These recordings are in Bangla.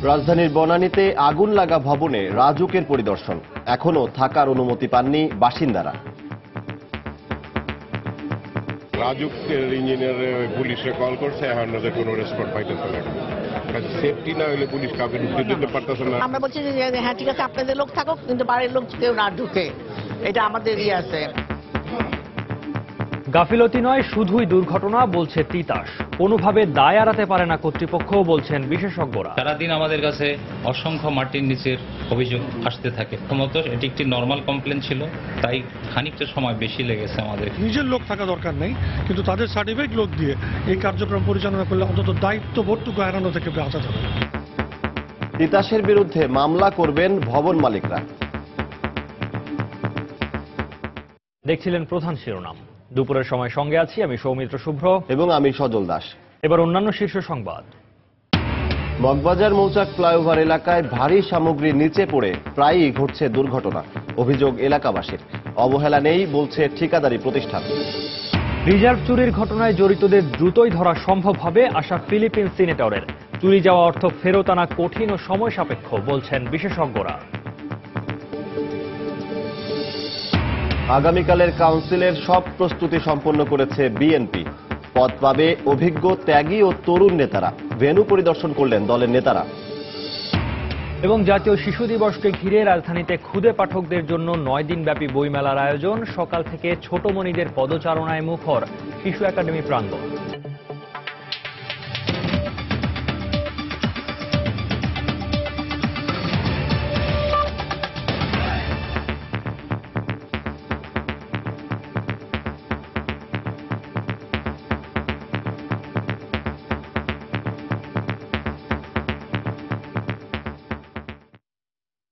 রাজধানীর বনানীতে আগুন লাগা ভবনে রাজুকের পরিদর্শন, এখনো থাকার অনুমতি পাননি বাসিন্দারা। রাজুকের ইঞ্জিনিয়ার পুলিশে কল করছে, এখন ওদের কোনো রেসপন্স পাইতেছে না। সেফটি না হলে পুলিশ কাউকে ঢুকতে দিতে পারতেছে না। আমরা বলছি যে হ্যাঁ ঠিক আছে, আপনাদের লোক থাকুক, কিন্তু বাড়ির লোক কেউ না ঢুকে, এটা আমাদের আছে। গাফিলতি নয়, শুধুই দুর্ঘটনা বলছে তিতাস। কোনোভাবে দায় এড়াতে পারে না কর্তৃপক্ষ, বলছেন বিশেষজ্ঞরা। সারাদিন আমাদের কাছে অসংখ্য মাটির নিচের অভিযোগ আসতে থাকে। প্রথমত এটি একটি নর্মাল কমপ্লেন ছিল, তাই খানিকটা সময় বেশি লেগেছে আমাদের। নিজের লোক থাকা দরকার নেই, কিন্তু তাদের সার্টিফিকেট লোক দিয়ে এই কার্যক্রম পরিচালনা করলে অন্তত দায়িত্ববোধটুকু এড়ানো থেকে বাঁচা যাবে। তিতাসের বিরুদ্ধে মামলা করবেন ভবন মালিকরা। দেখছিলেন প্রধান শিরোনাম। দুপুরের সময় সঙ্গে আছি আমি সৌমিত্র শুভ্র এবং আমি সজল দাস। এবার অন্যান্য শীর্ষ সংবাদ। মগবাজার মৌচাক ফ্লাইওভার এলাকায় ভারী সামগ্রী নিচে পড়ে প্রায়ই ঘটছে দুর্ঘটনা, অভিযোগ এলাকাবাসীর। অবহেলা নেই বলছে ঠিকাদারি প্রতিষ্ঠান। রিজার্ভ চুরির ঘটনায় জড়িতদের দ্রুতই ধরা সম্ভব হবে আশা ফিলিপিন সিনেটরের। চুরি যাওয়া অর্থ ফেরত আনা কঠিন ও সময় সাপেক্ষ, বলছেন বিশেষজ্ঞরা। আগামীকালের কাউন্সিলের সব প্রস্তুতি সম্পন্ন করেছে বিএনপি। পদ পাবে অভিজ্ঞ, ত্যাগী ও তরুণ নেতারা। ভেন্যু পরিদর্শন করলেন দলের নেতারা। এবং জাতীয় শিশু দিবসকে ঘিরে রাজধানীতে ক্ষুদে পাঠকদের জন্য 9 দিনব্যাপী বইমেলার আয়োজন। সকাল থেকে ছোটমণিদের পদচারণায় মুখর শিশু একাডেমি প্রাঙ্গণ।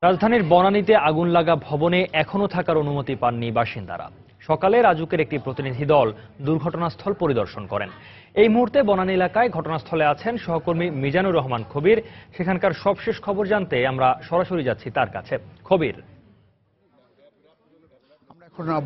রাজধানীর বনানীতে আগুন লাগা ভবনে এখনো থাকার অনুমতি পাননি বাসিন্দারা। সকালে রাজুকের একটি প্রতিনিধি দল দুর্ঘটনাস্থল পরিদর্শন করেন। এই মুহূর্তে বনানী এলাকায় ঘটনাস্থলে আছেন সহকর্মী মিজানুর রহমান খবির। সেখানকার সবশেষ খবর জানতে আমরা সরাসরি যাচ্ছি তার কাছে। খবির,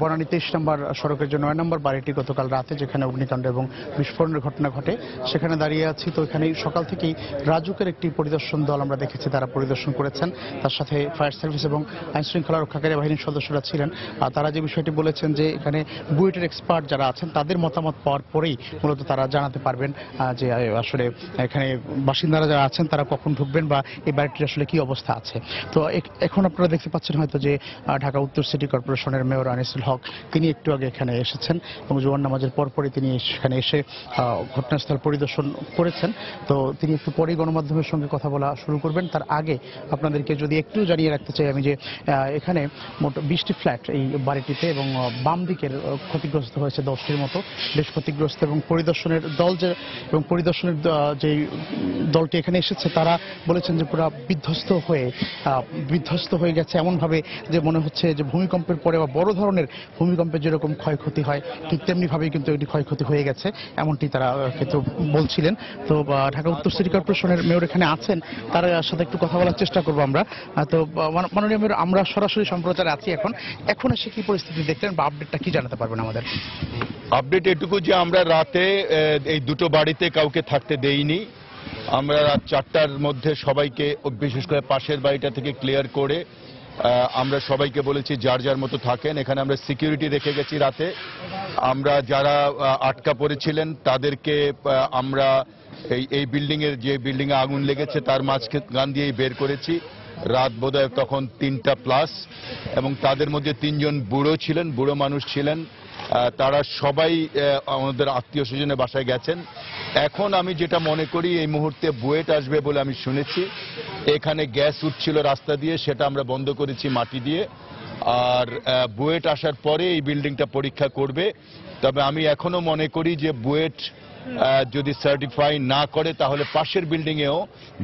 বনানী 23 নম্বর সড়কের যে 9 নম্বর বাড়িটি গতকাল রাতে যেখানে অগ্নিকাণ্ড এবং বিস্ফোরণের ঘটনা ঘটে সেখানে দাঁড়িয়ে আছি। তো এখানে সকাল থেকেই রাজুকের একটি পরিদর্শন দল আমরা দেখেছি, তারা পরিদর্শন করেছেন। তার সাথে ফায়ার সার্ভিস এবং আইন শৃঙ্খলা রক্ষাকারী বাহিনীর সদস্যরা ছিলেন। আর তারা যে বিষয়টি বলেছেন যে এখানে বুয়েটের এক্সপার্ট যারা আছেন তাদের মতামত পাওয়ার পরেই মূলত তারা জানাতে পারবেন যে আসলে এখানে বাসিন্দারা যারা আছেন তারা কখন ঢুকবেন বা এই বাড়িটির আসলে কি অবস্থা আছে। তো এখন আপনারা দেখতে পাচ্ছেন হয়তো যে ঢাকা উত্তর সিটি কর্পোরেশনের মেয়র আনিসুল হক তিনি একটু আগে এখানে এসেছেন এবং জোয়ার নামাজের পরপরই তিনি এখানে এসে ঘটনাস্থল পরিদর্শন করেছেন। তো তিনি একটু পরেই গণমাধ্যমের সঙ্গে কথা বলা শুরু করবেন। তার আগে আপনাদেরকে যদি একটু জানিয়ে রাখতে চাই আমি যে এখানে মোট 20টি ফ্ল্যাট এই বাড়িটিতে এবং বাম দিকের ক্ষতিগ্রস্ত হয়েছে 10টির মতো, বেশ ক্ষতিগ্রস্ত। এবং পরিদর্শনের দল যে দলটি এখানে এসেছে তারা বলেছেন যে পুরো বিধ্বস্ত হয়ে গেছে, এমনভাবে যে মনে হচ্ছে যে ভূমিকম্পের পরে বা বড় ধরনের ভূমিকম্পের যেরকম ক্ষয়ক্ষতি হয় ঠিক তেমনিভাবেই কিন্তু এটি ক্ষয়ক্ষতি হয়ে গেছে, এমনটি তারা কিন্তু বলছিলেন। তো ঢাকা উত্তর সিটি কর্পোরেশনের মেয়র এখানে আছেন, তার সাথে একটু কথা বলার চেষ্টা করবো আমরা। তো মাননীয় মেয়র, আমরা সরাসরি সম্প্রচারে আছি এখন এসে কি পরিস্থিতি দেখলেন বা আপডেটটা কি জানাতে পারবেন আমাদের? আপডেট এটুকু যে আমরা রাতে এই দুটো বাড়িতে কাউকে থাকতে দেইনি। আমরা রাত 4টার মধ্যে সবাইকে, বিশেষ করে পাশের বাড়িটা থেকে ক্লিয়ার করে আমরা সবাইকে বলেছি যার যার মতো থাকেন। এখানে আমরা সিকিউরিটি রেখে গেছি রাতে। আমরা যারা আটকা পড়েছিলেন তাদেরকে আমরা এই যে বিল্ডিং এ আগুন লেগেছে তার মাঝখান দিয়েই বের করেছি। রাত বোধহয় তখন 3টা+ এবং তাদের মধ্যে 3 জন বুড়ো মানুষ ছিলেন। তারা সবাই আমাদের আত্মীয় স্বজনের বাসায় গেছেন। এখন আমি যেটা মনে করি এই মুহূর্তে বুয়েট আসবে বলে আমি শুনেছি। এখানে গ্যাস উঠছিল রাস্তা দিয়ে, সেটা আমরা বন্ধ করেছি মাটি দিয়ে। আর বুয়েট আসার পরে এই বিল্ডিংটা পরীক্ষা করবে। তবে আমি এখনো মনে করি যে বুয়েট যদি সার্টিফাই না করে তাহলে পাশের বিল্ডিং এও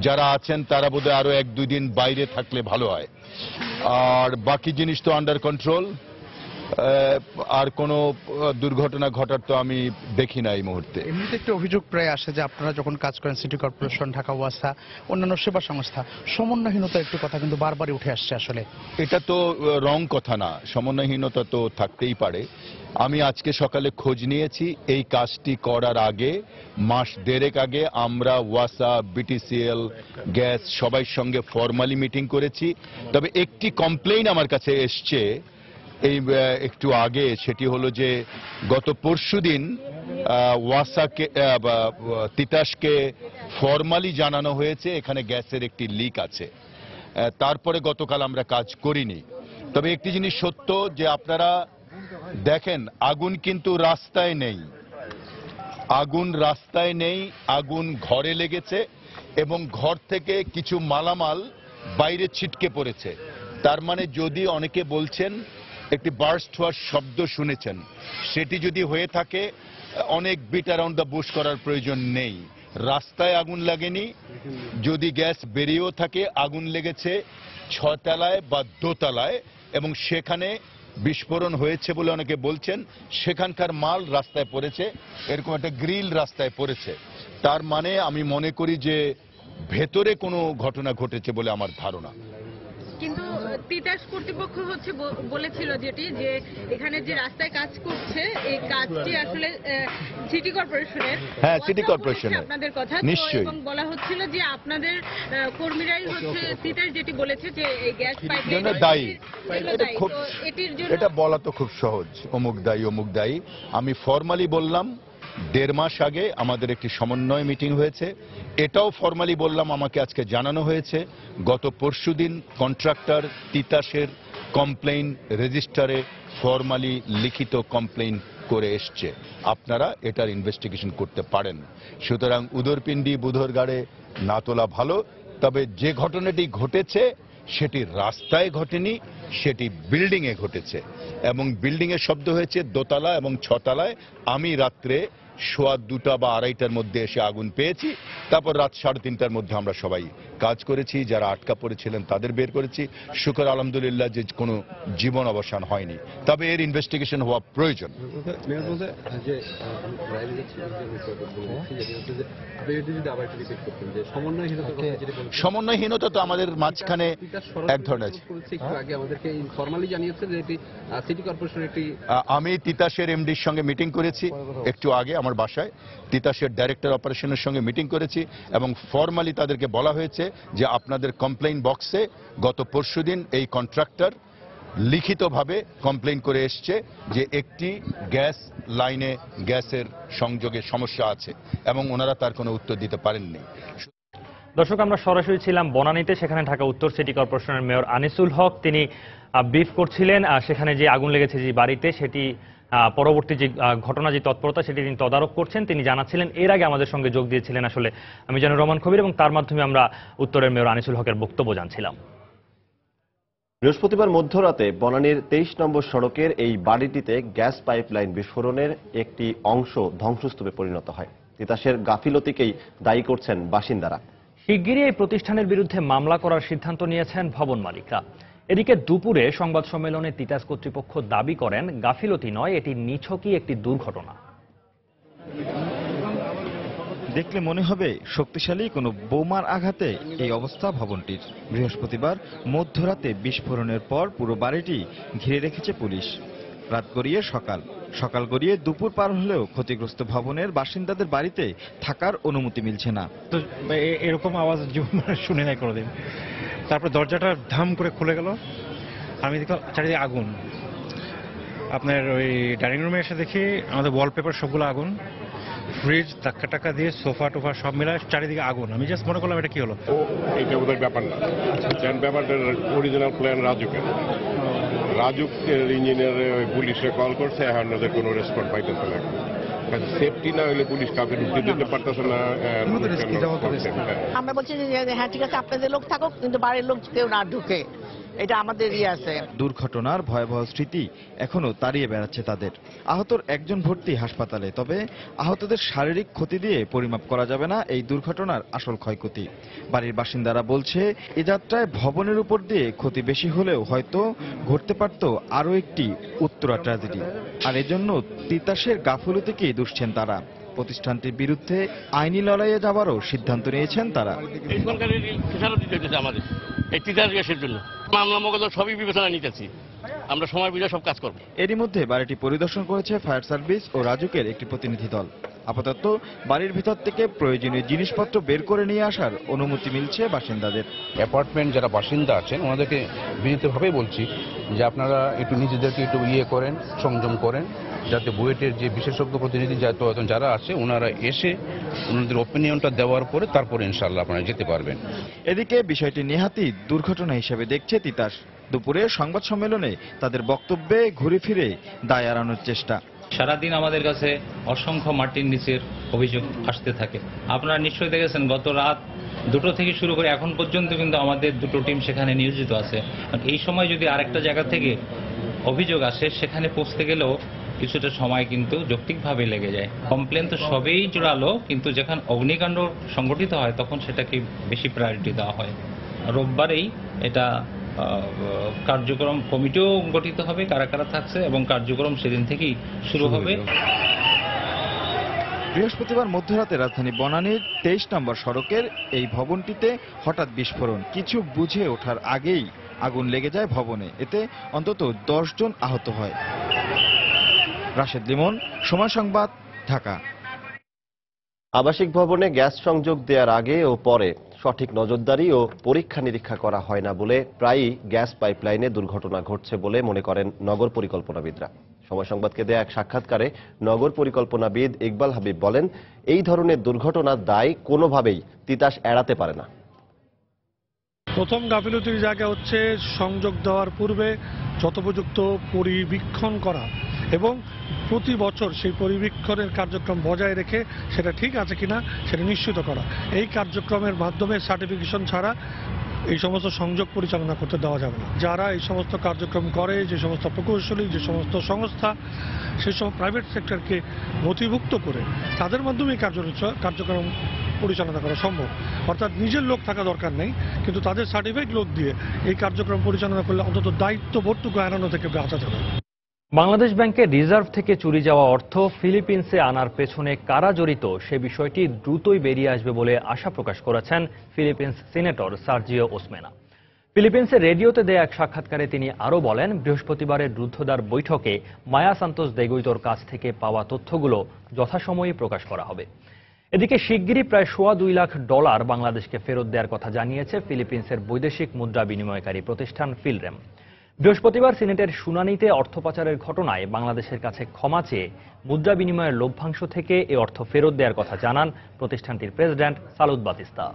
যারা আছেন তারা বোধহয় আরো 1-2 দিন বাইরে থাকলে ভালো হয়। আর বাকি জিনিস তো আন্ডার কন্ট্রোল। আর কোনো দুর্ঘটনা ঘটার তো আমি দেখি না এই মুহূর্তে। এমনিতে একটা অভিযোগ প্রায় আসে যে আপনারা যখন কাজ করেন সিটি কর্পোরেশন, ঢাকা ওয়াসা, অন্যান্য সেবা সংস্থা, সমন্বয়হীনতার একটু কথা কিন্তু বারবারই উঠে আসছে। আসলে এটা তো রং কথা না, সমন্বয়হীনতা তো থাকতেই পারে। আমি আজকে সকালে খোঁজ নিয়েছি, এই কাজটি করার আগে মাস দেড়েক আগে আমরা ওয়াসা, বিটিসিএল, গ্যাস সবাই সঙ্গে ফর্মালি মিটিং করেছি। তবে একটি কমপ্লেইন আমার কাছে এসছে এই একটু আগে, সেটি হলো যে গত পরশুদিন ওয়াসাকে তিতাসকে ফর্মালি জানানো হয়েছে এখানে গ্যাসের একটি লিক আছে। তারপরে গতকাল আমরা কাজ করিনি। তবে একটি জিনিস সত্য যে আপনারা দেখেন, আগুন কিন্তু রাস্তায় নেই, আগুন রাস্তায় নেই, আগুন ঘরে লেগেছে এবং ঘর থেকে কিছু মালামাল বাইরে ছিটকে পড়েছে। তার মানে যদি অনেকে বলছেন একটি বার্স্ট হওয়ার শব্দ শুনেছেন, সেটি যদি হয়ে থাকে অনেক বিট অ্যারাউন্ড দ্য বুশ করার প্রয়োজন নেই। রাস্তায় আগুন লাগেনি, যদি গ্যাস বেরিয়েও থাকে আগুন লেগেছে 6 তলায় বা দোতলায় এবং সেখানে বিস্ফোরণ হয়েছে বলে অনেকে বলছেন। সেখানকার মাল রাস্তায় পড়েছে, এরকম একটা গ্রিল রাস্তায় পড়েছে। তার মানে আমি মনে করি যে ভেতরে কোনো ঘটনা ঘটেছে বলে আমার ধারণা। কিন্তু তিতাস কর্তৃপক্ষ বলেছিল যেটি যে এখানে যে রাস্তায় কাজ করছে এই কাজটি আসলে সিটি কর্পোরেশনের। হ্যাঁ, সিটি কর্পোরেশনের আপনাদের কথা নিশ্চয়ই। এবং বলা হচ্ছিল যে আপনাদের কর্মীরাই হচ্ছে তিতাস যেটি বলেছে যে এই গ্যাস পাইপলাইন দায়ী। এটির জন্য এটা বলা তো খুব সহজ, অমুক দায়ী অমুক দায়ী। আমি ফর্মালি বললাম 1.5 মাস আগে আমাদের একটি সমন্বয় মিটিং হয়েছে। এটাও ফর্মালি বললাম, আমাকে আজকে জানানো হয়েছে গত পরশুদিন কন্ট্রাক্টর তিতাসের কমপ্লেইন রেজিস্টারে ফর্মালি লিখিত কমপ্লেইন করে এসছে। আপনারা এটার ইনভেস্টিগেশন করতে পারেন। সুতরাং উদরপিণ্ডি বুধরগাড়ে না তোলা ভালো। তবে যে ঘটনাটি ঘটেছে সেটি রাস্তায় ঘটেনি, সেটি বিল্ডিং এ ঘটেছে এবং বিল্ডিং এর শব্দ হয়েছে দোতলা এবং 6 তলায়। আমি রাত্রে 2:15 বা 2:30টার মধ্যে এসে আগুন পেয়েছি। তারপর রাত 3:30টার মধ্যে আমরা সবাই কাজ করেছি, যারা আটকা পড়েছিলেন তাদের বের করেছি। শুকর আলহামদুলিল্লাহ যে কোনো জীবন অবসান হয়নি। তবে এর ইনভেস্টিগেশন হওয়া প্রয়োজন। সমন্বয়হীনতা তো আমাদের মাঝখানে এক ধরনের আছে। আমি তিতাসের এমডির সঙ্গে মিটিং করেছি একটু আগে আমার বাসায়, তিতাসের ডাইরেক্টর অপারেশনের সঙ্গে মিটিং করেছি এবং ফর্মালি তাদেরকে বলা হয়েছে যে আপনাদের কমপ্লেইন বক্সে গত পরশুদিন এই কন্ট্রাক্টর লিখিতভাবে কমপ্লেইন করে এসছে যে একটি গ্যাস লাইনে গ্যাসের সংযোগে সমস্যা আছে এবং ওনারা তার কোনো উত্তর দিতে পারেননি। দর্শক, আমরা সরাসরি ছিলাম বনানীতে, সেখানে ঢাকা উত্তর সিটি কর্পোরেশনের মেয়র আনিসুল হক তিনি ব্রিফ করছিলেন। সেখানে যে আগুন লেগেছে যে বাড়িতে, সেটি পরবর্তী যে ঘটনা, যে তৎপরতা, সেটি তিনি তদারক করছেন, তিনি জানাচ্ছিলেন। এর আগে আমাদের সঙ্গে যোগ দিয়েছিলেন আসলে মিজানুর রহমান কবির এবং তার মাধ্যমে আমরা উত্তরের মেয়র আনিসুল হকের বক্তব্য জানছিলাম। বৃহস্পতিবার মধ্যরাতে বনানীর 23 নম্বর সড়কের এই বাড়িটিতে গ্যাস পাইপলাইন বিস্ফোরণের একটি অংশ ধ্বংসস্তূপে পরিণত হয়। তিতাসের গাফিলতিকেই দায়ী করছেন বাসিন্দারা। শিগগিরই এই প্রতিষ্ঠানের বিরুদ্ধে মামলা করার সিদ্ধান্ত নিয়েছেন ভবন মালিকরা। এদিকে দুপুরে সংবাদ সম্মেলনে তিতাস কর্তৃপক্ষ দাবি করেন গাফিলতি নয়, এটি নিছকই একটি দুর্ঘটনা। দেখলে মনে হবে শক্তিশালী কোনো বোমার আঘাতে এই অবস্থা ভবনটির। বৃহস্পতিবার মধ্যরাতে বিস্ফোরণের পর পুরো বাড়িটি ঘিরে রেখেছে পুলিশ। রাত গড়িয়ে সকাল গড়িয়ে দুপুর পার হলেও ক্ষতিগ্রস্ত ভবনের বাসিন্দাদের বাড়িতে থাকার অনুমতি মিলছে না। তো এরকম আওয়াজ জীবন শুনে নাই কোনোদিন। তারপর দরজাটা ধাম করে খুলে গেল, আমি দেখলাম চারিদিকে আগুন। আপনার ওই ডাইনিং রুমে এসে দেখি আমাদের ওয়ালপেপার সবগুলো আগুন, ফ্রিজ টাকা দিয়ে সোফা টোফা সব মিলায় চারিদিকে আগুন। আমি জাস্ট মনে করলাম এটা কি হলো। এইটা বোধহয় ব্যাপার না, ব্যাপারটা অরিজিনাল প্ল্যান রাজুকের। রাজুকের ইঞ্জিনিয়ার পুলিশে কল করছে, এখন ওদের কোনো রেসপন্স পাইতেছে না। সেফটি না হলে পুলিশ কাউকে ঢুকতে দিতে পারতেছে না। আমরা বলছি যে হ্যাঁ ঠিক আছে, আপনাদের লোক থাকুক কিন্তু বাড়ির লোক কেউ না ঢুকে। এটা আমাদের আছে। দুর্ঘটনার ভয়াবহ স্মৃতি এখনো তাড়িয়ে বেড়াচ্ছে তাদের। আহতর একজন ভর্তি হাসপাতালে, তবে আহতদের শারীরিক ক্ষতি দিয়ে পরিমাপ করা যাবে না এই দুর্ঘটনার আসল ক্ষয়ক্ষতি। বাড়ির বাসিন্দারা বলছে, এ যাত্রায় ভবনের উপর দিয়ে ক্ষতি বেশি হলেও হয়তো ঘটতে পারত আরও একটি উত্তরা ট্র্যাজেডি। আর এজন্য তিতাসের গাফিলতিকেই দুষছেন তারা। প্রতিষ্ঠানটির বিরুদ্ধে আইনি লড়াইয়ে যাওয়ারও সিদ্ধান্ত নিয়েছেন তারা। আমাদের এই তিতাস গ্যাসের জন্য মামলা মোকদ্দমা সবই বিবেচনা নিতেছি, আমরা সময় বুঝে সব কাজ করব। এরই মধ্যে বাড়িটি পরিদর্শন করেছে ফায়ার সার্ভিস ও রাজুকের একটি প্রতিনিধি দল। আপাতত বাড়ির ভিতর থেকে প্রয়োজনীয় জিনিসপত্র বের করে নিয়ে আসার অনুমতি মিলছে বাসিন্দাদের। অ্যাপার্টমেন্ট যারা বাসিন্দা আছেন ওনাদেরকে বিনীতভাবে বলছি যে আপনারা একটু নিজেদেরকে একটু করেন, সংযম করেন, যাতে বুয়েটের যে বিশেষজ্ঞ প্রতিনিধি যারা আছে ওনারা এসে ওনাদের ওপিনিয়নটা দেওয়ার পরে তারপরে ইনশাআল্লাহ আপনারা যেতে পারবেন। এদিকে বিষয়টি নেহাতি দুর্ঘটনা হিসেবে দেখছে তিতাস। দুপুরে সংবাদ সম্মেলনে তাদের বক্তব্যে ঘুরে ফিরে দায় এড়ানোর চেষ্টা। সারাদিন আমাদের কাছে অসংখ্য মাটির নিচের অভিযোগ আসতে থাকে। আপনারা নিশ্চয়ই দেখেছেন গত রাত 2টো থেকে শুরু করে এখন পর্যন্ত কিন্তু আমাদের 2টো টিম সেখানে নিয়োজিত আছে। এই সময় যদি আরেকটা জায়গা থেকে অভিযোগ আসে, সেখানে পৌঁছতে গেলেও কিছুটা সময় কিন্তু যৌক্তিকভাবে লেগে যায়। কমপ্লেন তো সবেই জোরালো, কিন্তু যখন অগ্নিকাণ্ড সংঘটিত হয় তখন সেটাকে বেশি প্রায়োরিটি দেওয়া হয়। রোববারেই এটা কার্যক্রম কমিটিও গঠিত হবে, কারা কারা থাকছে, এবং কার্যক্রম সেদিন থেকেই শুরু হবে। বৃহস্পতিবার মধ্যরাতে রাজধানী বনানীর 23 নম্বর সড়কের এই ভবনটিতে হঠাৎ বিস্ফোরণ। কিছু বুঝে ওঠার আগেই আগুন লেগে যায় ভবনে। এতে অন্তত 10 জন আহত হয়। রাশেদ লিমন, সময় সংবাদ, ঢাকা। আবাসিক ভবনে গ্যাস সংযোগ দেওয়ার আগে ও পরে সঠিক নজরদারি ও পরীক্ষা নিরীক্ষা করা হয় না বলে প্রায়ই গ্যাস পাইপলাইনে দুর্ঘটনা ঘটছে বলে মনে করেন নগর পরিকল্পনাবিদরা। সময় সংবাদকে দেয়া এক সাক্ষাৎকারে নগর পরিকল্পনাবিদ ইকবাল হাবিব বলেন, এই ধরনের দুর্ঘটনার দায় কোনোভাবেই তিতাস এড়াতে পারে না। প্রথম গাফিলতির জায়গা হচ্ছে সংযোগ দেওয়ার পূর্বে যথোপযুক্ত পরিবীক্ষণ করা এবং প্রতি বছর সেই পরিবীক্ষণের কার্যক্রম বজায় রেখে সেটা ঠিক আছে কিনা সেটা নিশ্চিত করা। এই কার্যক্রমের মাধ্যমে সার্টিফিকেশন ছাড়া এই সমস্ত সংযোগ পরিচালনা করতে দেওয়া যাবে না। যারা এই সমস্ত কার্যক্রম করে, যে সমস্ত প্রকৌশলী, যে সমস্ত সংস্থা, সেসব প্রাইভেট সেক্টরকে নথিভুক্ত করে তাদের মাধ্যমে কার্যক্রম পরিচালনা করা সম্ভব। অর্থাৎ নিজের লোক থাকা দরকার নেই, কিন্তু তাদের সার্টিফাইড লোক দিয়ে এই কার্যক্রম পরিচালনা করলে অন্তত দায়িত্ববোধটুকু এড়ানো থেকে বাঁচা যাবে। বাংলাদেশ ব্যাংকের রিজার্ভ থেকে চুরি যাওয়া অর্থ ফিলিপিন্সে আনার পেছনে কারা জড়িত সে বিষয়টি দ্রুতই বেরিয়ে আসবে বলে আশা প্রকাশ করেছেন ফিলিপিন্স সিনেটর সার্জিও ওসমেনা। ফিলিপিন্সের রেডিওতে দেয়া এক সাক্ষাৎকারে তিনি আরও বলেন, বৃহস্পতিবারের রুদ্ধদ্বার বৈঠকে মায়া সান্তোস দেগুইতোর কাছ থেকে পাওয়া তথ্যগুলো যথাসময়ে প্রকাশ করা হবে। এদিকে শিগগিরই প্রায় $2.25 লাখ বাংলাদেশকে ফেরত দেওয়ার কথা জানিয়েছে ফিলিপিন্সের বৈদেশিক মুদ্রা বিনিময়কারী প্রতিষ্ঠান ফিলরেম। বৃহস্পতিবার সিনেটের শুনানিতে অর্থ পাচারের ঘটনায় বাংলাদেশের কাছে ক্ষমা চেয়ে মুদ্রা বিনিময়ের লভ্যাংশ থেকে এ অর্থ ফেরত দেওয়ার কথা জানান প্রতিষ্ঠানটির প্রেসিডেন্ট সালুদ বাতিস্তা।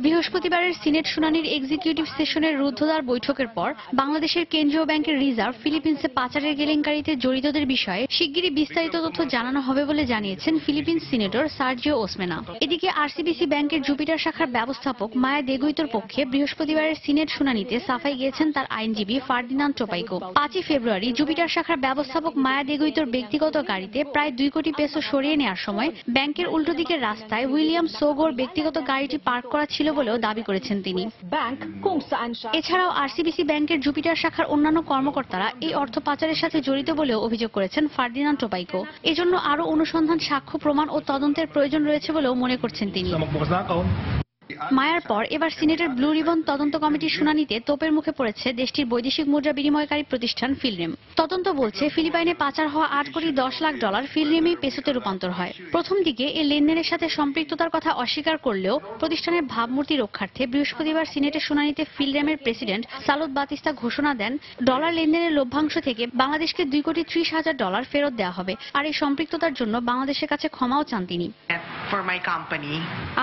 বৃহস্পতিবারের সিনেট শুনানির এক্সিকিউটিভ সেশনের রুদ্ধদ্বার বৈঠকের পর বাংলাদেশের কেন্দ্রীয় ব্যাংকের রিজার্ভ ফিলিপিন্সে পাচারের কেলেঙ্কারিতে জড়িতদের বিষয়ে শিগগিরই বিস্তারিত তথ্য জানানো হবে বলে জানিয়েছেন ফিলিপিন্স সিনেটর সার্জিও ওসমেনা। এদিকে আরসিবিসি ব্যাংকের জুপিটার শাখার ব্যবস্থাপক মায়া দেগুইতোর পক্ষে বৃহস্পতিবারের সিনেট শুনানিতে সাফাই গিয়েছেন তার আইনজীবী ফার্দিনান্দ টোপাইকো। 5 ফেব্রুয়ারি জুপিটার শাখার ব্যবস্থাপক মায়া দেগুইতোর ব্যক্তিগত গাড়িতে প্রায় 2 কোটি পেসো সরিয়ে নেওয়ার সময় ব্যাংকের উল্টো দিকের রাস্তায় উইলিয়াম সোগো ব্যক্তিগত গাড়িটি পার্ক করা ছিল বলেও দাবি করেছেন তিনি। এছাড়াও আরসিবিসি ব্যাংকের জুপিটার শাখার অন্যান্য কর্মকর্তারা এই অর্থ পাচারের সাথে জড়িত বলেও অভিযোগ করেছেন ফার্দিনান্দ টোপাইকো। এজন্য আরও অনুসন্ধান, সাক্ষ্য প্রমাণ ও তদন্তের প্রয়োজন রয়েছে বলেও মনে করছেন তিনি। মায়ার পর এবার সিনেটের ব্লু রিবন তদন্ত কমিটির শুনানিতে তোপের মুখে পড়েছে দেশটির বৈদেশিক মুদ্রা বিনিময়কারী প্রতিষ্ঠান ফিলরেম। তদন্ত বলছে ফিলিপাইনে পাচার হওয়া $8.10 লাখ ফিলরেমেই পেসোতে রূপান্তর হয়। প্রথম দিকে এই লেনদেনের সাথে সম্পৃক্ততার কথা অস্বীকার করলেও প্রতিষ্ঠানের ভাবমূর্তি রক্ষার্থে বৃহস্পতিবার সিনেটের শুনানিতে ফিলরেমের প্রেসিডেন্ট সালুদ বাতিস্তা ঘোষণা দেন, ডলার লেনদেনের লভ্যাংশ থেকে বাংলাদেশকে $2,30,000 ফেরত দেওয়া হবে। আর এই সম্পৃক্ততার জন্য বাংলাদেশের কাছে ক্ষমাও চান তিনি।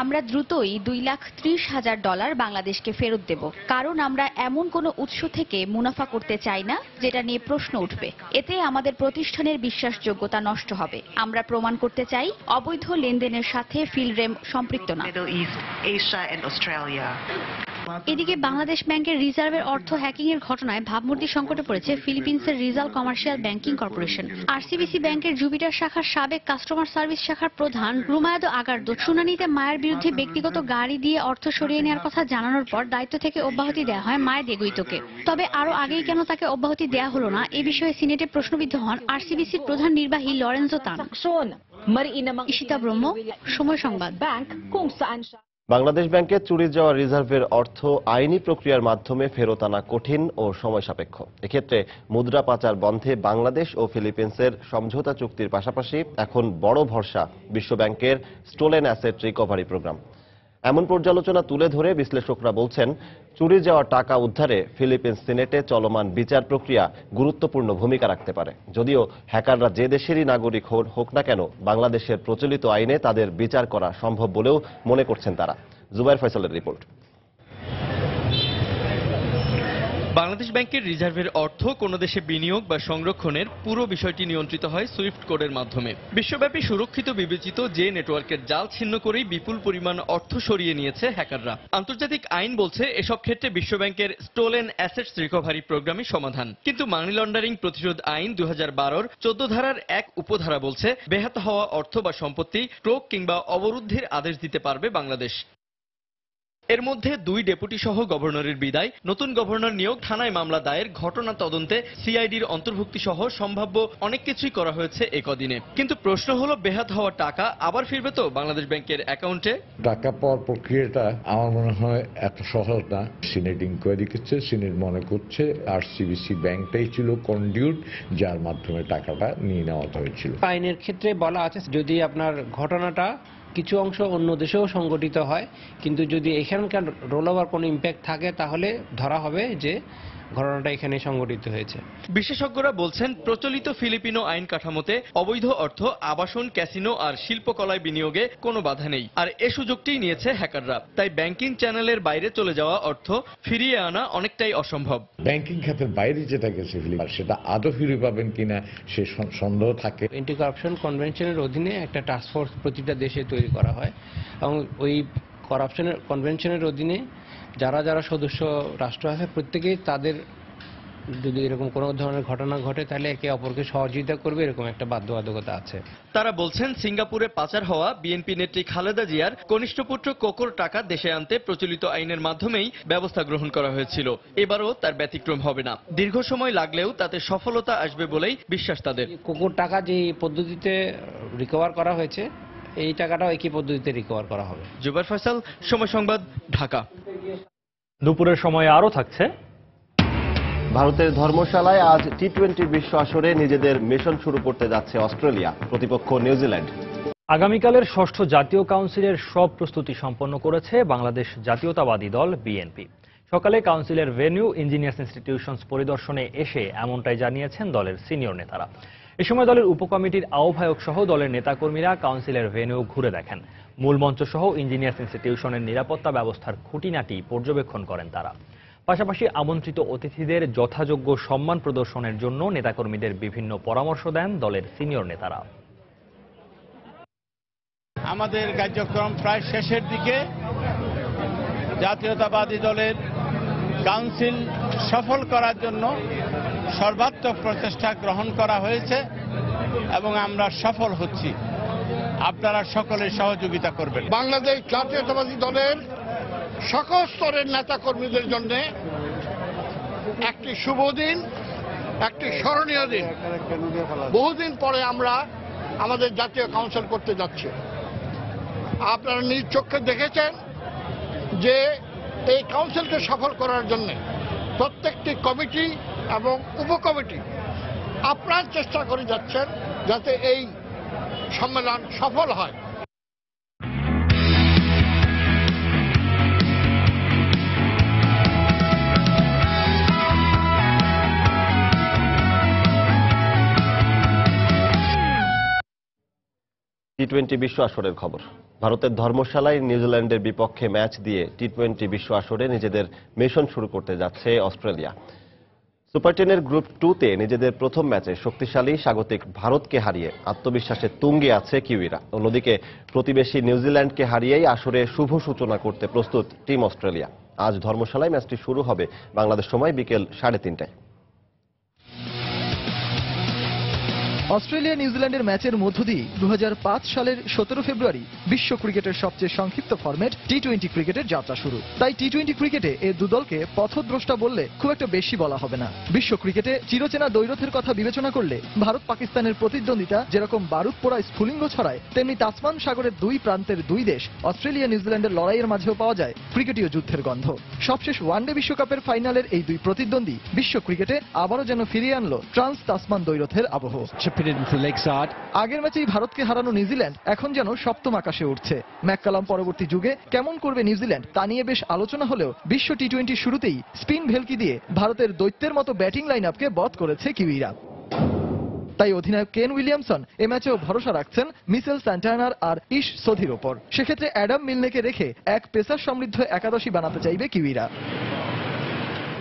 আমরা দ্রুতই $2,30,000 বাংলাদেশকে ফেরত দেব, কারণ আমরা এমন কোনো উৎস থেকে মুনাফা করতে চাই না যেটা নিয়ে প্রশ্ন উঠবে। এতে আমাদের প্রতিষ্ঠানের বিশ্বাসযোগ্যতা নষ্ট হবে। আমরা প্রমাণ করতে চাই অবৈধ লেনদেনের সাথে ফিলরেম সম্পৃক্ত না। এদিকে বাংলাদেশ ব্যাংকের রিজার্ভের অর্থ হ্যাকিং এর ঘটনায় ভাবমূর্তি সংকটে পড়েছে ফিলিপিন্সের রিজাল কমার্শিয়াল ব্যাংকিং কর্পোরেশন। আরসিবিসি ব্যাংকের জুপিটার শাখার সাবেক কাস্টমার সার্ভিস শাখার প্রধান রুমায়াদো আগার্দো শুনানিতে মায়ের বিরুদ্ধে ব্যক্তিগত গাড়ি দিয়ে অর্থ সরিয়ে নেওয়ার কথা জানানোর পর দায়িত্ব থেকে অব্যাহতি দেওয়া হয় মায়া দেগুইতোকে। তবে আরও আগেই কেন তাকে অব্যাহতি দেওয়া হলো না এ বিষয়ে সিনেটে প্রশ্নবিদ্ধ হন আরসিবিসির প্রধান নির্বাহী লরেন্সো তান। ঈশিতা ব্রহ্ম, সময় সংবাদ। বাংলাদেশ ব্যাংকে চুরি যাওয়া রিজার্ভের অর্থ আইনি প্রক্রিয়ার মাধ্যমে ফেরত আনা কঠিন ও সময় সাপেক্ষ। এক্ষেত্রে মুদ্রা পাচার বন্ধে বাংলাদেশ ও ফিলিপিন্সের সমঝোতা চুক্তির পাশাপাশি এখন বড় ভরসা বিশ্বব্যাংকের স্টোলেন অ্যাসেট রিকভারি প্রোগ্রাম। এমন পর্যালোচনা তুলে ধরে বিশ্লেষকরা বলছেন, চুরি যাওয়া টাকা উদ্ধারে ফিলিপিন্স সিনেটে চলমান বিচার প্রক্রিয়া গুরুত্বপূর্ণ ভূমিকা রাখতে পারে। যদিও হ্যাকাররা যে দেশেরই নাগরিক হোক না কেন, বাংলাদেশের প্রচলিত আইনে তাদের বিচার করা সম্ভব বলেও মনে করছেন তারা। জুবাইর ফয়সালের রিপোর্ট। বাংলাদেশ ব্যাংকের রিজার্ভের অর্থ কোনো দেশে বিনিয়োগ বা সংরক্ষণের পুরো বিষয়টি নিয়ন্ত্রিত হয় সুইফট কোডের মাধ্যমে। বিশ্বব্যাপী সুরক্ষিত বিবেচিত যে নেটওয়ার্কের জাল ছিন্ন করেই বিপুল পরিমাণ অর্থ সরিয়ে নিয়েছে হ্যাকাররা। আন্তর্জাতিক আইন বলছে এসব ক্ষেত্রে বিশ্বব্যাংকের স্টোলেন অ্যাসেটস রিকভারি প্রোগ্রামই সমাধান। কিন্তু মানি লন্ডারিং প্রতিরোধ আইন 2012-র 14 ধারার এক উপধারা বলছে বেহাত হওয়া অর্থ বা সম্পত্তি ক্রোক কিংবা অবরুদ্ধের আদেশ দিতে পারবে বাংলাদেশ। এর মধ্যে 2 ডেপুটি সহ গভর্নরের বিদায়, নতুন গভর্নর নিয়োগ, থানায় মামলা দায়ের, ঘটনা তদন্তে সিআইডির অন্তর্ভুক্তি সহ সম্ভাব্য অনেক কিছুই করা হয়েছে এই কদিনে। কিন্তু প্রশ্ন হলো, বেহাত হওয়া টাকা আবার ফিরবে তো বাংলাদেশ ব্যাংকের অ্যাকাউন্টে? টাকা পাওয়ার প্রক্রিয়াটা আমার মনে হয় এত সহজ না। সিনেট ইনকোয়ারি করছে, সিনেট মনে করছে আরসিবিসি ব্যাংকটাই ছিল কন্ডিউট যার মাধ্যমে টাকাটা নিয়ে নেওয়া হয়েছিল। আইনের ক্ষেত্রে বলা আছে যদি আপনার ঘটনাটা কিছু অংশ অন্য দেশেও সংগঠিত হয়, কিন্তু যদি এখানকার রোল ওভার কোনো ইম্প্যাক্ট থাকে তাহলে ধরা হবে যে ঘটনাটা এখানে সংগঠিত হয়েছে। বিশেষজ্ঞরা বলছেন, প্রচলিত ফিলিপিনো আইন কাঠামোতে অবৈধ অর্থ আবাসন, ক্যাসিনো আর শিল্পকলায় বিনিয়োগে কোনো বাধা নেই। আর এ সুযোগটিই নিয়েছে হ্যাকাররা। তাই ব্যাংকিং চ্যানেলের বাইরে চলে যাওয়া অর্থ ফিরিয়ে আনা অনেকটাই অসম্ভব। ব্যাংকিং খাতের বাইরে যেটা গেছে সেটা আদৌ ফিরে পাবেন কিনা সে সন্দেহ থাকে। অ্যান্টি কারাপশন কনভেনশনের অধীনে একটা টাস্কফোর্স প্রতিটা দেশে তৈরি করা হয় এবং ওই করাপশনের কনভেনশনের অধীনে যারা যারা সদস্য রাষ্ট্র আছে প্রত্যেকেই তাদের যদি এরকম কোনো ধরনের ঘটনা ঘটে তাহলে একে অপরকে সহযোগিতা করবে, এরকম একটা বাধ্যবাধকতা আছে। তারা বলছেন, সিঙ্গাপুরে পাচার হওয়া বিএনপি নেত্রী খালেদা জিয়ার কনিষ্ঠ পুত্র কোকোর টাকা দেশে আনতে প্রচলিত আইনের মাধ্যমেই ব্যবস্থা গ্রহণ করা হয়েছিল। এবারও তার ব্যতিক্রম হবে না। দীর্ঘ সময় লাগলেও তাতে সফলতা আসবে বলেই বিশ্বাস তাদের। কোকোর টাকা যে পদ্ধতিতে রিকভার করা হয়েছে এই টাকাটাও একই পদ্ধতিতে রিকভার করা হবে। জুবাইর ফয়সাল, সময় সংবাদ, ঢাকা। দুপুরের সময় আরও থাকছে। ভারতের ধর্মশালায় আজ টি-20 বিশ্ব আসরে নিজেদের মিশন শুরু করতে যাচ্ছে অস্ট্রেলিয়া, প্রতিপক্ষ নিউজিল্যান্ড। আগামীকালের ষষ্ঠ জাতীয় কাউন্সিলের সব প্রস্তুতি সম্পন্ন করেছে বাংলাদেশ জাতীয়তাবাদী দল বিএনপি। সকালে কাউন্সিলের ভেন্যু ইঞ্জিনিয়ার্স ইনস্টিটিউশনস পরিদর্শনে এসে এমনটাই জানিয়েছেন দলের সিনিয়র নেতারা। এ সময় দলের উপকমিটির আহ্বায়ক সহ দলের নেতাকর্মীরা কাউন্সিলের ভেন্যু ঘুরে দেখেন। মূল মঞ্চ সহ ইঞ্জিনিয়ার্স ইনস্টিটিউশনের নিরাপত্তা ব্যবস্থার খুঁটিনাটি পর্যবেক্ষণ করেন তারা। পাশাপাশি আমন্ত্রিত অতিথিদের যথাযোগ্য সম্মান প্রদর্শনের জন্য নেতাকর্মীদের বিভিন্ন পরামর্শ দেন দলের সিনিয়র নেতারা। আমাদের কার্যক্রম প্রায় শেষের দিকে। জাতীয়তাবাদী দলের কাউন্সিল সফল করার জন্য সর্বাত্মক প্রচেষ্টা গ্রহণ করা হয়েছে এবং আমরা সফল হচ্ছি। আপনারা সকলে সহযোগিতা করবেন। বাংলাদেশ জাতীয়তাবাদী দলের সকল স্তরের নেতা কর্মীদের জন্য একটি শুভ দিন, একটি স্মরণীয় দিন। বহুদিন পরে আমরা আমাদের জাতীয় কাউন্সিল করতে যাচ্ছি। আপনারা নিজ চোখে দেখেছেন যে এই কাউন্সিলকে সফল করার জন্য প্রত্যেকটি কমিটি এবং উপকমিটি আপ্রাণ চেষ্টা করে যাচ্ছেন যাতে এই সম্মেলন সফল হয়। টি-20 বিশ্ব আসরের খবর। ভারতের ধর্মশালায় নিউজিল্যান্ডের বিপক্ষে ম্যাচ দিয়ে টি-20 বিশ্ব আসরে নিজেদের মিশন শুরু করতে যাচ্ছে অস্ট্রেলিয়া। সুপার 10-এর গ্রুপ 2-তে নিজেদের প্রথম ম্যাচে শক্তিশালী স্বাগতিক ভারতকে হারিয়ে আত্মবিশ্বাসের তুঙ্গে আছে কিউইরা। অন্যদিকে প্রতিবেশী নিউজিল্যান্ডকে হারিয়েই আসরে শুভ সূচনা করতে প্রস্তুত টিম অস্ট্রেলিয়া। আজ ধর্মশালায় ম্যাচটি শুরু হবে বাংলাদেশ সময় বিকেল 3:30টায়। অস্ট্রেলিয়া নিউজিল্যান্ডের ম্যাচের মধ্য দিয়ে 2005 সালের 17 ফেব্রুয়ারি বিশ্ব ক্রিকেটের সবচেয়ে সংক্ষিপ্ত ফরম্যাট টি-20 ক্রিকেটের যাত্রা শুরু। তাই টি-20 ক্রিকেটে এই দুদলকে পথদ্রষ্টা বললে খুব একটা বেশি বলা হবে না। বিশ্ব ক্রিকেটে চিরচেনা দ্বৈরথের কথা বিবেচনা করলে ভারত পাকিস্তানের প্রতিদ্বন্দ্বিতা যেরকম বারুদ পোড়া স্ফুলিঙ্গ ছড়ায়, তেমনি তাসমান সাগরের দুই প্রান্তের দুই দেশ অস্ট্রেলিয়া নিউজিল্যান্ডের লড়াইয়ের মাঝেও পাওয়া যায় ক্রিকেটীয় যুদ্ধের গন্ধ। সবশেষ ওয়ানডে বিশ্বকাপের ফাইনালের এই দুই প্রতিদ্বন্দ্বী বিশ্ব ক্রিকেটে আবারও যেন ফিরিয়ে আনলো ট্রান্স তাসমান দ্বৈরথের আবহ। আগের ম্যাচেই ভারতকে হারানো নিউজিল্যান্ড এখন যেন সপ্তম আকাশে উঠছে। ম্যাককালাম পরবর্তী যুগে কেমন করবে নিউজিল্যান্ড তা নিয়ে বেশ আলোচনা হলেও বিশ্ব টি-20 শুরুতেই স্পিন ভেলকি দিয়ে ভারতের দৈত্যের মতো ব্যাটিং লাইন আপকে বধ করেছে কিউইরা। তাই অধিনায়ক কেন উইলিয়ামসন এ ম্যাচেও ভরসা রাখছেন মিচেল স্যান্টানার আর ইশ সোধির ওপর। সেক্ষেত্রে অ্যাডাম মিলনেকে রেখে এক পেসার সমৃদ্ধ একাদশী বানাতে চাইবে কিউইরা।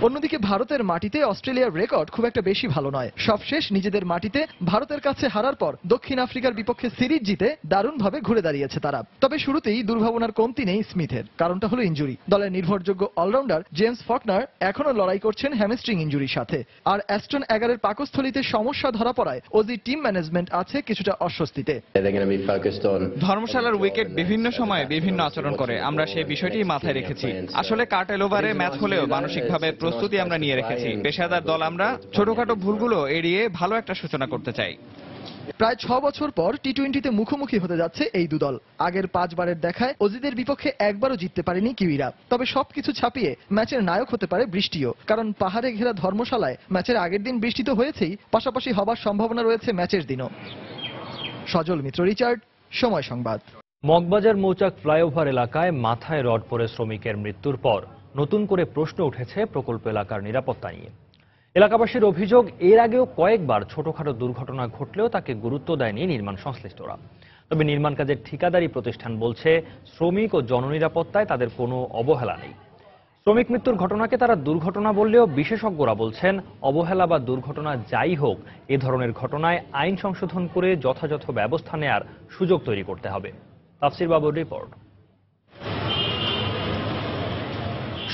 অন্যদিকে ভারতের মাটিতে অস্ট্রেলিয়ার রেকর্ড খুব একটা বেশি ভালো নয়। সবশেষ নিজেদের মাটিতে ভারতের কাছে হারার পর দক্ষিণ আফ্রিকার বিপক্ষে সিরিজ জিতে দারুণভাবে ঘুরে দাঁড়িয়েছে তারা। তবে শুরুতেই দুর্ভাবনার কমতি নেই স্মিথের, কারণটা হলো ইনজুরি। দলের নির্ভরযোগ্য অলরাউন্ডার জেমস ফকনার এখনো লড়াই করছেন হ্যামস্ট্রিং ইনজুরির সাথে। আর অ্যাস্টন এগারের পাকস্থলীতে সমস্যা ধরা পড়ায় ওজি টিম ম্যানেজমেন্ট আছে কিছুটা অস্বস্তিতে। ধর্মশালার উইকেট বিভিন্ন সময়ে বিভিন্ন আচরণ করে, আমরা সেই বিষয়টি মাথায় রেখেছি। আসলে কাটেল ওভারে ম্যাচ হলেও মানসিকভাবে প্রস্তুতি আমরা নিয়ে রেখেছি। পেশাদার দল আমরা, ছোটখাটো ভুলগুলো এড়িয়ে ভালো একটা সূচনা করতে চাই। প্রায় 6 বছর পর টি-20তে মুখোমুখি হতে যাচ্ছে এই দুদল। আগের 5 বারের দেখায় অজিদের বিপক্ষে একবারও জিততে পারেনি কিউইরা। তবে সবকিছু ছাপিয়ে ম্যাচের নায়ক হতে পারে বৃষ্টিও, কারণ পাহাড়ে ঘেরা ধর্মশালায় ম্যাচের আগের দিন বৃষ্টি তো হয়েছেই, পাশাপাশি হবার সম্ভাবনা রয়েছে ম্যাচের দিনও। সজল মিত্র, রিচার্ড, সময় সংবাদ। মগবাজার মৌচাক ফ্লাইওভার এলাকায় মাথায় রড পড়ে শ্রমিকের মৃত্যুর পর নতুন করে প্রশ্ন উঠেছে প্রকল্প এলাকার নিরাপত্তা নিয়ে। এলাকাবাসীর অভিযোগ, এর আগেও কয়েকবার ছোটখাটো দুর্ঘটনা ঘটলেও তাকে গুরুত্ব দেয়নি নির্মাণ সংশ্লিষ্টরা। তবে নির্মাণ কাজের ঠিকাদারি প্রতিষ্ঠান বলছে শ্রমিক ও জননিরাপত্তায় তাদের কোনো অবহেলা নেই। শ্রমিক মৃত্যুর ঘটনাকে তারা দুর্ঘটনা বললেও বিশেষজ্ঞরা বলছেন অবহেলা বা দুর্ঘটনা যাই হোক, এ ধরনের ঘটনায় আইন সংশোধন করে যথাযথ ব্যবস্থা নেয়ার সুযোগ তৈরি করতে হবে। তাফসির বাবুর রিপোর্ট।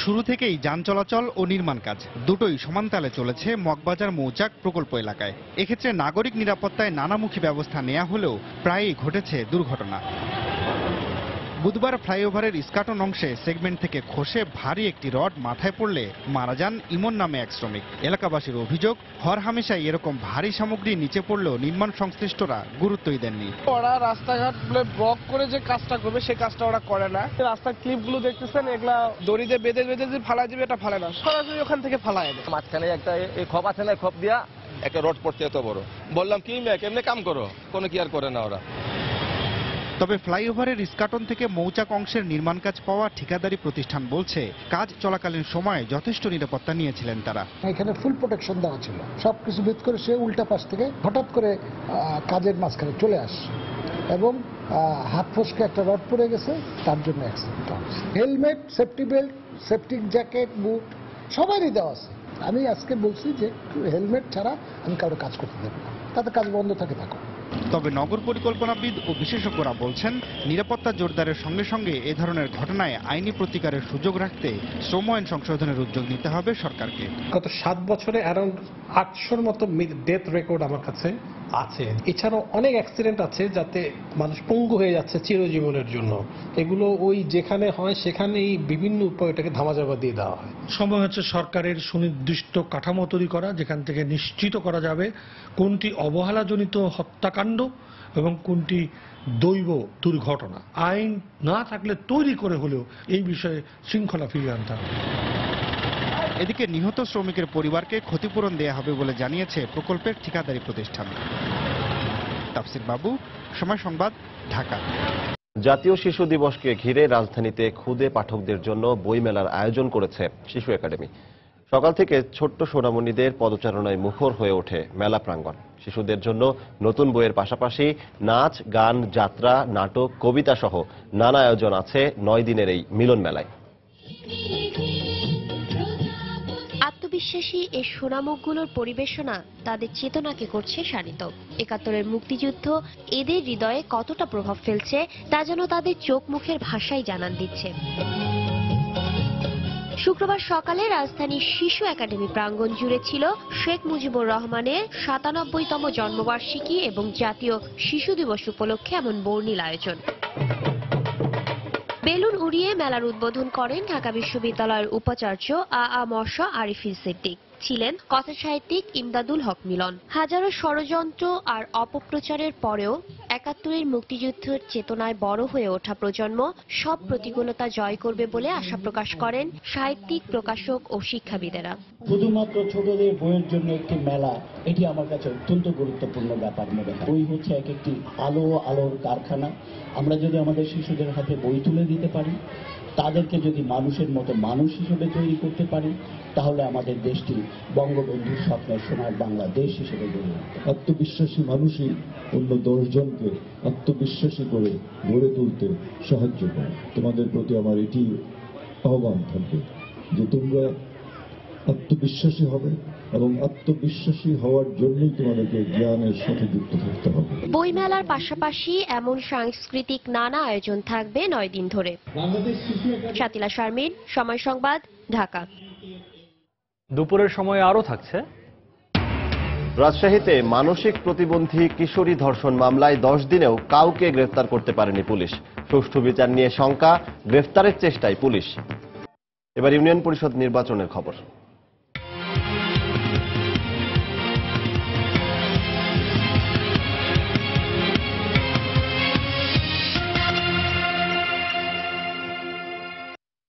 শুরু থেকেই যান চলাচল ও নির্মাণ কাজ দুটোই সমানতালে চলেছে মগবাজার মৌচাক প্রকল্প এলাকায়। এক্ষেত্রে নাগরিক নিরাপত্তায় নানামুখী ব্যবস্থা নেওয়া হলেও প্রায়ই ঘটেছে দুর্ঘটনা। বুধবার ফ্লাইওভারের ইস্কাটন অংশে সেগমেন্ট থেকে খসে ভারী একটি রড মাথায় পড়লে মারা যান ইমন নামে এক শ্রমিক। এলাকাবাসীর অভিযোগ, হরহামেশাই এরকম ভারী সামগ্রী নিচে পড়লেও নির্মাণ সংশ্লিষ্টরা গুরুত্বই দেননি। ওরা রাস্তাঘাট ব্লক করে যে কাজটা করবে সেই কাজটা ওরা করে না। রাস্তার ক্লিপগুলো দেখতেছেন, এগুলা দড়ি দিয়ে বেঁধে বেঁধে যে ফালাই দিবে, এটা ফালে না, সরাসরি ওখান থেকে ফালাই দেয়। মাঝখানে একটা খপ আছে না, খপ দিয়া একটা রড পড়ছে এত বড়। বললাম কি কেমনে কাম করো, কোনো কি আর করে না ওরা। তবে ফ্লাইওভারের ইস্কাটন থেকে মৌচাক অংশের নির্মাণ কাজ পাওয়া ঠিকাদারি প্রতিষ্ঠান বলছে কাজ চলাকালীন সময়ে যথেষ্ট নিরাপত্তা নিয়েছিলেন তারা। এখানে ফুল প্রোটেকশন দেওয়া ছিল, সবকিছু ভেদ করে সে উল্টা পাশ থেকে হঠাৎ করে কাজের মাঝখানে চলে আসে এবং হাত ফসকে একটা রড পড়ে গেছে, তার জন্য অ্যাক্সিডেন্ট হয়েছে। Helmet, safety belt, safety jacket, boot সবারই দেওয়া আছে। আমি আজকে বলছি যে হেলমেট ছাড়া আমি কারো কাজ করতে দেবো না, তাতে কাজ বন্ধ থাকো। তবে নগর পরিকল্পনাবিদ ও বিশেষজ্ঞরা বলছেন নিরাপত্তা জোরদারের সঙ্গে সঙ্গে এ ধরনের ঘটনায় আইনি প্রতিকারের সুযোগ রাখতে শ্রম আইন সংশোধনের উদ্যোগ নিতে হবে সরকারকে। গত 7 বছরে অ্যারাউন্ড 800-র মতো ডেথ রেকর্ড আমার কাছে আছে। এছাড়াও অনেক অ্যাক্সিডেন্ট আছে যাতে মানুষ পঙ্গু হয়ে যাচ্ছে চিরজীবনের জন্য। এগুলো ওই যেখানে হয় সেখানেই বিভিন্ন উপায়ে এটাকে ধামাচাপা দিয়ে দেওয়া হয়। সময় হচ্ছে সরকারের সুনির্দিষ্ট কাঠামো তৈরি করা, যেখান থেকে নিশ্চিত করা যাবে কোনটি অবহেলাজনিত হত্যাকাণ্ড এবং কোনটি দৈব দুর্ঘটনা। আইন না থাকলে তৈরি করে হলেও এই বিষয়ে শৃঙ্খলা ফিরিয়ে আনতে হবে। এদিকে নিহত শ্রমিকের পরিবারকে ক্ষতিপূরণ দেয়া হবে বলে জানিয়েছে প্রকল্পের ঠিকাদারি প্রতিষ্ঠান। তাফসির বাবু, সময় সংবাদ, ঢাকা। জাতীয় শিশু দিবসকে ঘিরে রাজধানীতে ক্ষুদে পাঠকদের জন্য বইমেলার আয়োজন করেছে শিশু একাডেমি। সকাল থেকে ছোট্ট সোনামণিদের পদচারণায় মুখর হয়ে ওঠে মেলা প্রাঙ্গণ। শিশুদের জন্য নতুন বইয়ের পাশাপাশি নাচ, গান, যাত্রা, নাটক, কবিতা সহ নানা আয়োজন আছে 9 দিনের এই মিলন মেলায়। আত্মবিশ্বাসী এই সোনামুখগুলোর পরিবেশনা তাদের চেতনাকে করছে শানিত। 71-এর মুক্তিযুদ্ধ এদের হৃদয়ে কতটা প্রভাব ফেলছে তা যেন তাদের চোখ মুখের ভাষায় জানান দিচ্ছে। শুক্রবার সকালে রাজধানীর শিশু একাডেমি প্রাঙ্গণ জুড়ে ছিল শেখ মুজিবুর রহমানের ৯৭তম জন্মবার্ষিকী এবং জাতীয় শিশু দিবস উপলক্ষে এমন বর্ণিল আয়োজন। বেলুন উড়িয়ে মেলার উদ্বোধন করেন ঢাকা বিশ্ববিদ্যালয়ের উপাচার্য আ.ম.স. আরিফিন সিদ্দিক। ছিলেন কথা সাহিত্যিক ইমদাদুল হক মিলন। হাজারো ষড়যন্ত্র আর অপপ্রচারের পরেও ৭১-এর মুক্তিযুদ্ধের চেতনায় বড় হয়ে ওঠা প্রজন্ম সব প্রতিকূলতা জয় করবে বলে আশা প্রকাশ করেন সাহিত্যিক, প্রকাশক ও শিক্ষাবিদেরা। শুধুমাত্র ছোটদের বইয়ের জন্য একটি মেলা, এটি আমার কাছে অত্যন্ত গুরুত্বপূর্ণ ব্যাপার মনে হয়। বই হচ্ছে এক একটি আলোর কারখানা। আমরা যদি আমাদের শিশুদের হাতে বই তুলে দিতে পারি, তাদেরকে যদি মানুষের মতো মানুষ হিসেবে তৈরি করতে পারি, তাহলে আমাদের দেশটি বঙ্গবন্ধুর স্বপ্নের সোনার বাংলাদেশ হিসেবে গড়ে উঠবে। আত্মবিশ্বাসী মানুষই অন্য 10 জনকে আত্মবিশ্বাসী করে গড়ে তুলতে সাহায্য করে। তোমাদের প্রতি আমার এটি আহ্বান থাকবে যে তোমরা আত্মবিশ্বাসী হবে এবং আত্মবিশ্বাসী হওয়ার জন্যই তোমাদেরকে জ্ঞানের সাথে যুক্ত থাকতে হবে। বইমেলার পাশাপাশি এমন সাংস্কৃতিক নানা আয়োজন থাকবে 9 দিন ধরে। শাতিলা শারমিন, সময় সংবাদ, ঢাকা। দুপুরের সময় আরও থাকছে। রাজশাহীতে মানসিক প্রতিবন্ধী কিশোরী ধর্ষণ মামলায় 10 দিনেও কাউকে গ্রেফতার করতে পারেনি পুলিশ। সুষ্ঠু বিচার নিয়ে শঙ্কা, গ্রেফতারের চেষ্টায় পুলিশ। এবার ইউনিয়ন পরিষদ নির্বাচনের খবর।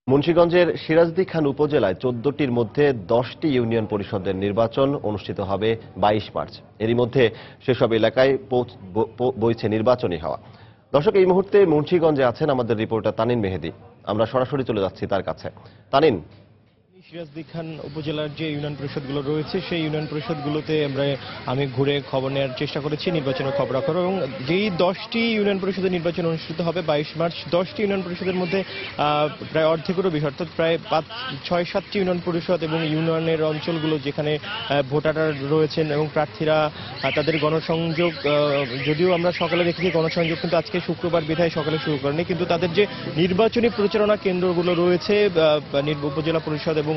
মুন্সিগঞ্জের সিরাজদি খান উপজেলায় 14টির মধ্যে 10টি ইউনিয়ন পরিষদের নির্বাচন অনুষ্ঠিত হবে 22 মার্চ। এরই মধ্যে সেসব এলাকায় বইছে নির্বাচনী হাওয়া। দর্শক, এই মুহূর্তে মুন্সিগঞ্জে আছেন আমাদের রিপোর্টার তানিন মেহেদি। আমরা সরাসরি চলে যাচ্ছি তার কাছে। তানিন, সিরাজদি খান উপজেলার যে ইউনিয়ন পরিষদগুলো রয়েছে সেই ইউনিয়ন পরিষদগুলোতে আমি ঘুরে খবর নেওয়ার চেষ্টা করেছি, নির্বাচনের খবরাখবর, এবং যেই 10টি ইউনিয়ন পরিষদের নির্বাচন অনুষ্ঠিত হবে 22 মার্চ, 10টি ইউনিয়ন পরিষদের মধ্যে প্রায় অর্ধেকেরও বেশি, অর্থাৎ প্রায় 6-7টি ইউনিয়ন পরিষদ এবং ইউনিয়নের অঞ্চলগুলো যেখানে ভোটাররা রয়েছেন এবং প্রার্থীরা তাদের গণসংযোগ, যদিও আমরা সকালে দেখেছি গণসংযোগ কিন্তু আজকে শুক্রবার বিধায় সকালে শুরু করেনি, কিন্তু তাদের যে নির্বাচনী প্রচারণা কেন্দ্রগুলো রয়েছে উপজেলা পরিষদ এবং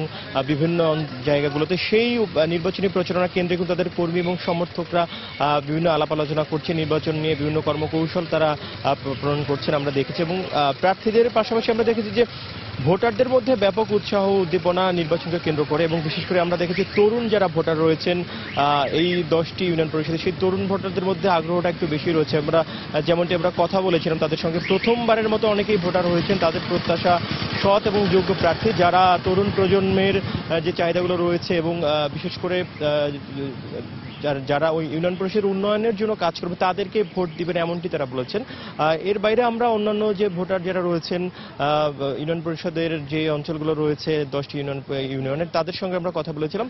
বিভিন্ন জায়গাগুলোতে, সেই নির্বাচনী প্রচারণা কেন্দ্রে কিন্তু তাদের কর্মী এবং সমর্থকরা বিভিন্ন আলাপ আলোচনা করছে, নির্বাচন নিয়ে বিভিন্ন কর্মকৌশল তারা প্রণয়ন করছেন আমরা দেখেছি। এবং প্রার্থীদের পাশাপাশি আমরা দেখেছি যে ভোটারদের মধ্যে ব্যাপক উৎসাহ উদ্দীপনা নির্বাচনকে কেন্দ্র করে, এবং বিশেষ করে আমরা দেখেছি তরুণ যারা ভোটার রয়েছেন এই 10টি ইউনিয়ন পরিষদে, সেই তরুণ ভোটারদের মধ্যে আগ্রহটা একটু বেশি রয়েছে। আমরা যেমনটি আমরা কথা বলেছিলাম তাদের সঙ্গে, প্রথমবারের মতো অনেকেই ভোটার হয়েছেন। তাদের প্রত্যাশা সৎ এবং যোগ্য প্রার্থী যারা তরুণ প্রজন্মের যে চাহিদাগুলো রয়েছে এবং বিশেষ করে যারা ওই ইউনিয়ন পরিষদের উন্নয়নের জন্য কাজ করবে তাদেরকে ভোট দিবেন, এমনটি তারা বলেছেন। এর বাইরে আমরা অন্যান্য যে ভোটার যারা রয়েছেন ইউনিয়ন পরিষদের যে অঞ্চলগুলো রয়েছে 10টি ইউনিয়নের, তাদের সঙ্গে আমরা কথা বলেছিলাম।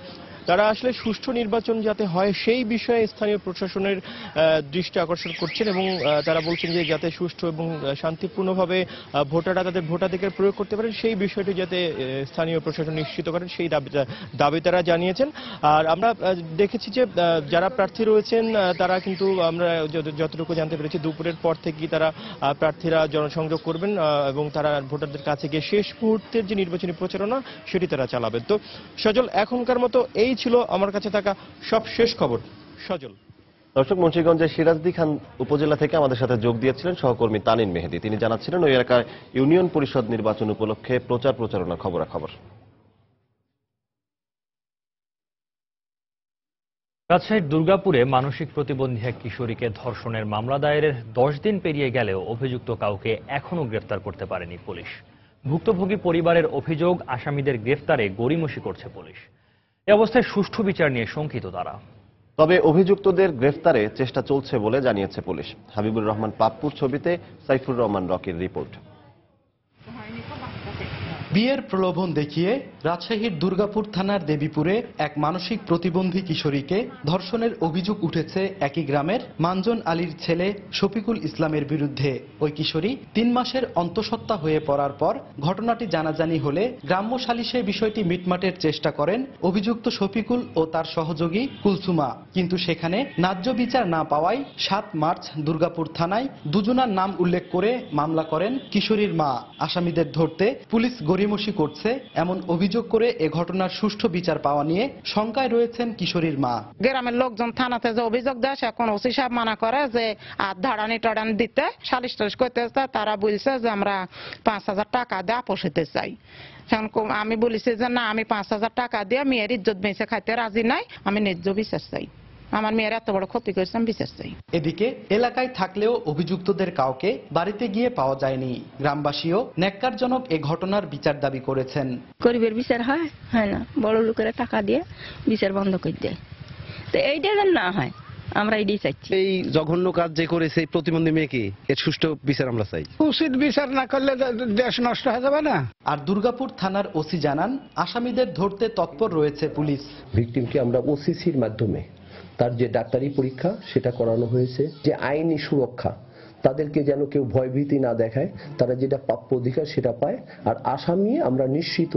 তারা আসলে সুষ্ঠু নির্বাচন যাতে হয় সেই বিষয়ে স্থানীয় প্রশাসনের দৃষ্টি আকর্ষণ করছেন, এবং তারা বলছেন যে যাতে সুষ্ঠু এবং শান্তিপূর্ণভাবে ভোটাররা তাদের ভোটাধিকার প্রয়োগ করতে পারেন সেই বিষয়টি যাতে স্থানীয় প্রশাসন নিশ্চিত করেন সেই দাবি তারা জানিয়েছেন। আর আমরা দেখেছি যে যারা প্রার্থী রয়েছেন তারা কিন্তু, আমরা যতটুকু জানতে পেরেছি, দুপুরের পর থেকেই তারা প্রার্থীরা জনসংযোগ করবেন এবং তারা ভোটারদের কাছে গিয়ে শেষ মুহূর্তের যে নির্বাচনী প্রচারণা সেটি তারা চালাবেন। তো সজল, এখনকার মতো এই ছিল আমার কাছে থাকা সব শেষ খবর। সজল। দর্শক, মুন্সিগঞ্জের সিরাজদি খান উপজেলা থেকে আমাদের সাথে যোগ দিয়েছিলেন সহকর্মী তানিন মেহেদি। তিনি জানাচ্ছিলেন ওই এলাকায় ইউনিয়ন পরিষদ নির্বাচন উপলক্ষে প্রচারণা খবরাখবর। রাজশাহীর দুর্গাপুরে মানসিক প্রতিবন্ধী এক কিশোরীকে ধর্ষণের মামলা দায়েরের 10 দিন পেরিয়ে গেলেও অভিযুক্ত কাউকে এখনও গ্রেফতার করতে পারেনি পুলিশ। ভুক্তভোগী পরিবারের অভিযোগ, আসামিদের গ্রেফতারে গড়িমসি করছে পুলিশ। এ অবস্থায় সুষ্ঠু বিচার নিয়ে শঙ্কিত তারা। তবে অভিযুক্তদের গ্রেফতারে চেষ্টা চলছে বলে জানিয়েছে পুলিশ। হাবিবুর রহমান পাপ্পুর ছবিতে সাইফুর রহমান রকির রিপোর্ট। বিয়ের প্রলোভন দেখিয়ে রাজশাহীর দুর্গাপুর থানার দেবীপুরে এক মানসিক প্রতিবন্ধী কিশোরীকে ধর্ষণের অভিযোগ উঠেছে একই গ্রামের মানজন আলীর ছেলে শফিকুল ইসলামের বিরুদ্ধে। ওই কিশোরী 3 মাসের অন্তঃসত্ত্বা হয়ে পড়ার পর ঘটনাটি জানাজানি হলে গ্রাম্য সালিশে বিষয়টি মিটমাটের চেষ্টা করেন অভিযুক্ত শফিকুল ও তার সহযোগী কুলসুমা। কিন্তু সেখানে ন্যায্য বিচার না পাওয়ায় 7 মার্চ দুর্গাপুর থানায় দুজনার নাম উল্লেখ করে মামলা করেন কিশোরীর মা। আসামিদের ধরতে পুলিশ গড়িমসি করছে এমন অভিযোগ করে এ ঘটনার সুষ্ঠু বিচার পাওয়া নিয়ে শঙ্কায় রয়েছেন কিশোরীর মা। গ্রামের লোকজন থানাতে যে অভিযোগ দেয় এখন ওসি সাহেব মানা করে যে আর ধাড়ানি টাড়ানি দিতে সালিশ টালিশ করতে তারা বলছে যে আমরা 5,000 টাকা দিয়ে আপোষ হতে চাই। আমি বলেছি যে না, আমি 5,000 টাকা দিয়ে মেয়ের ইজ্জত বেঁচে খাইতে রাজি নাই, আমি ন্যায্য বিচার চাই, আমার মেয়ের এত বড় ক্ষতি করেছে, আমি বিচার চাই। এদিকে এলাকায় থাকলেও অভিযুক্তদের কাউকে বাড়িতে গিয়ে পাওয়া যায়নি। গ্রামবাসীও ন্যাক্কারজনক এ ঘটনার বিচার দাবি করেছেন। গরিবের বিচার হয় না, বড় লোকেরা টাকা দিয়ে বিচার বন্ধ করে দেয়, তো এইটা যেন না হয় আমরা এটাই চাইছি। এই জঘন্য কাজ যে করেছে এই প্রতিবন্ধী মেয়েকে এর সুষ্ঠু বিচার আমরা চাই। উচিত বিচার না করলে দেশ নষ্ট হয়ে যাবে না। আর দুর্গাপুর থানার ওসি জানান, আসামিদের ধরতে তৎপর রয়েছে পুলিশ। ভিকটিমকে আমরা ওসিসির মাধ্যমে তার যে ডাক্তারি পরীক্ষা সেটা করানো হয়েছে, যে আইনি সুরক্ষা, তাদেরকে যেন কেউ ভয়ভীতি না দেখায়, তারা যেটা প্রাপ্য অধিকার সেটা পায়। আর আসামি আমরা নিশ্চিত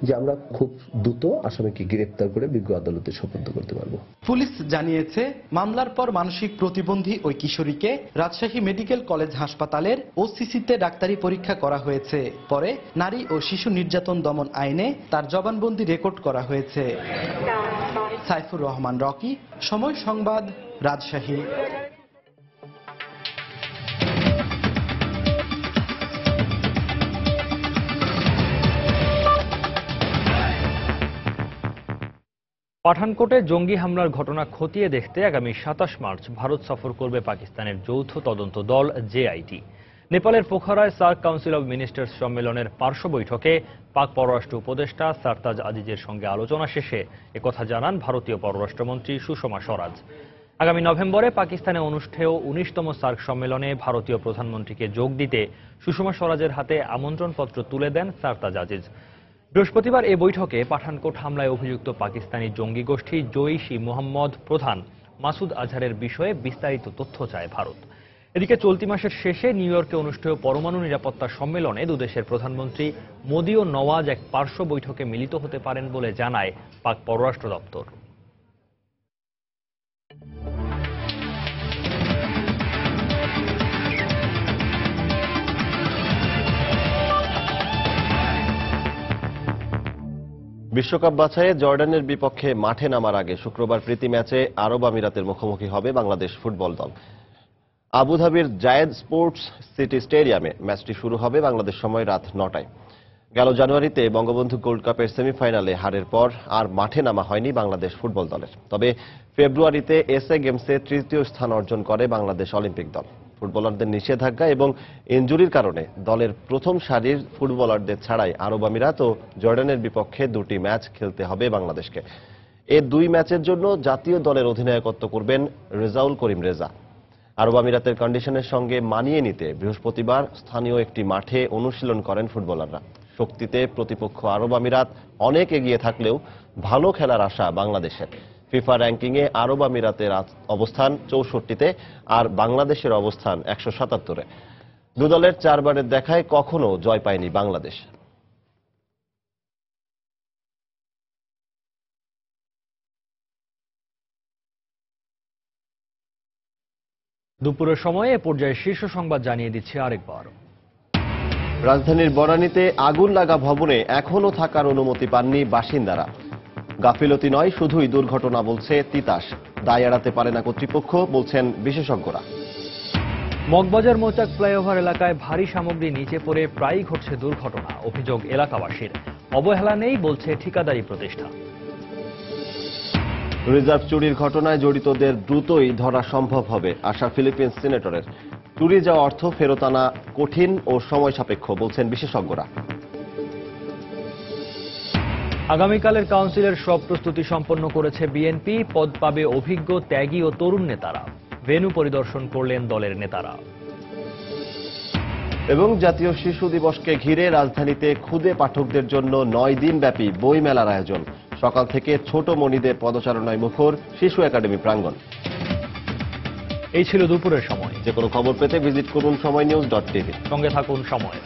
যে আমরা খুব দ্রুত আসামিকে গ্রেপ্তার করে বিজ্ঞ আদালতে সোপর্দ করতে পারবো। পুলিশ জানিয়েছে, মামলার পর মানসিক প্রতিবন্ধী ওই কিশোরীকে রাজশাহী মেডিকেল কলেজ হাসপাতালের ওসিসিতে ডাক্তারি পরীক্ষা করা হয়েছে। পরে নারী ও শিশু নির্যাতন দমন আইনে তার জবানবন্দি রেকর্ড করা হয়েছে। সাইফুর রহমান রকি, সময় সংবাদ, রাজশাহী। পাঠানকোটে জঙ্গি হামলার ঘটনা খতিয়ে দেখতে আগামী 27 মার্চ ভারত সফর করবে পাকিস্তানের যৌথ তদন্ত দল জেআইটি। নেপালের পোখরায় সার্ক কাউন্সিল অব মিনিস্টার্স সম্মেলনের পার্শ্ব বৈঠকে পাক পররাষ্ট্র উপদেষ্টা সারতাজ আজিজের সঙ্গে আলোচনা শেষে একথা জানান ভারতীয় পররাষ্ট্রমন্ত্রী সুষমা স্বরাজ। আগামী নভেম্বরে পাকিস্তানে অনুষ্ঠেয় 19তম সার্ক সম্মেলনে ভারতীয় প্রধানমন্ত্রীকে যোগ দিতে সুষমা স্বরাজের হাতে আমন্ত্রণপত্র তুলে দেন সারতাজ আজিজ। বৃহস্পতিবার এ বৈঠকে পাঠানকোট হামলায় অভিযুক্ত পাকিস্তানি জঙ্গি গোষ্ঠী জৈশ-ই মোহাম্মদ প্রধান মাসুদ আজহারের বিষয়ে বিস্তারিত তথ্য চায় ভারত। এদিকে চলতি মাসের শেষে নিউ ইয়র্কে অনুষ্ঠেয় পরমাণু নিরাপত্তা সম্মেলনে দুদেশের প্রধানমন্ত্রী মোদি ও নওয়াজ এক পার্শ্ব বৈঠকে মিলিত হতে পারেন বলে জানায় পাক পররাষ্ট্র দপ্তর। বিশ্বকাপ বাছাইয়ে জর্ডানের বিপক্ষে মাঠে নামার আগে শুক্রবার প্রীতি ম্যাচে আরব আমিরাতের মুখোমুখি হবে বাংলাদেশ ফুটবল দল। আবুধাবির জায়েদ স্পোর্টস সিটি স্টেডিয়ামে ম্যাচটি শুরু হবে বাংলাদেশ সময় রাত 9টায়। গেল জানুয়ারিতে বঙ্গবন্ধু গোল্ড কাপের সেমিফাইনালে হারের পর আর মাঠে নামা হয়নি বাংলাদেশ ফুটবল দলের। তবে ফেব্রুয়ারিতে এসএ গেমসে তৃতীয় স্থান অর্জন করে বাংলাদেশ অলিম্পিক দল। ফুটবলারদের নিষেধাজ্ঞা এবং ইনজুরির কারণে দলের প্রথম সারির ফুটবলারদের ছাড়াই আরব আমিরাত ও জর্ডানের বিপক্ষে 2টি ম্যাচ খেলতে হবে বাংলাদেশকে। এই 2 ম্যাচের জন্য জাতীয় দলের অধিনায়কত্ব করবেন রেজাউল করিম রেজা। আরব আমিরাতের কন্ডিশনের সঙ্গে মানিয়ে নিতে বৃহস্পতিবার স্থানীয় একটি মাঠে অনুশীলন করেন ফুটবলাররা। শক্তিতে প্রতিপক্ষ আরব আমিরাত অনেক এগিয়ে থাকলেও ভালো খেলার আশা বাংলাদেশের। ফিফা র্যাঙ্কিংয়ে আরব আমিরাতের অবস্থান 64তে আর বাংলাদেশের অবস্থান 177-এ। দু দলের 4 বারের দেখায় কখনো জয় পায়নি বাংলাদেশ। দুপুরের সময়ে এ পর্যায়ে শীর্ষ সংবাদ জানিয়ে দিচ্ছে আরেকবার। রাজধানীর বনানীতে আগুন লাগা ভবনে এখনো থাকার অনুমতি পাননি বাসিন্দারা। গাফিলতি নয়, শুধুই দুর্ঘটনা বলছে তিতাস। দায় এড়াতে পারে না কর্তৃপক্ষ, বলছেন বিশেষজ্ঞরা। মগবাজার মৌচাক ফ্লাইওভার এলাকায় ভারী সামগ্রী নিচে পড়ে প্রায়ই ঘটছে দুর্ঘটনা, অভিযোগ এলাকাবাসীর। অবহেলা নেই বলছে ঠিকাদারি প্রতিষ্ঠান। রিজার্ভ চুরির ঘটনায় জড়িতদের দ্রুতই ধরা সম্ভব হবে আশা ফিলিপিন্স সিনেটরের। চুরি যাওয়া অর্থ ফেরত আনা কঠিন ও সময় সাপেক্ষ, বলছেন বিশেষজ্ঞরা। আগামীকালের কাউন্সিলের সব প্রস্তুতি সম্পন্ন করেছে বিএনপি। পদ পাবে অভিজ্ঞ, ত্যাগী ও তরুণ নেতারা। ভেন্যু পরিদর্শন করলেন দলের নেতারা। এবং জাতীয় শিশু দিবসকে ঘিরে রাজধানীতে ক্ষুদে পাঠকদের জন্য 9 দিনব্যাপী বই মেলার আয়োজন। সকাল থেকে ছোট মনিদের পদচারণায় মুখর শিশু একাডেমি প্রাঙ্গণ। এই ছিল দুপুরের সময়। যে কোনো খবর পেতে ভিজিট করুন সময়নিউজ.tv। সঙ্গে থাকুন সময়।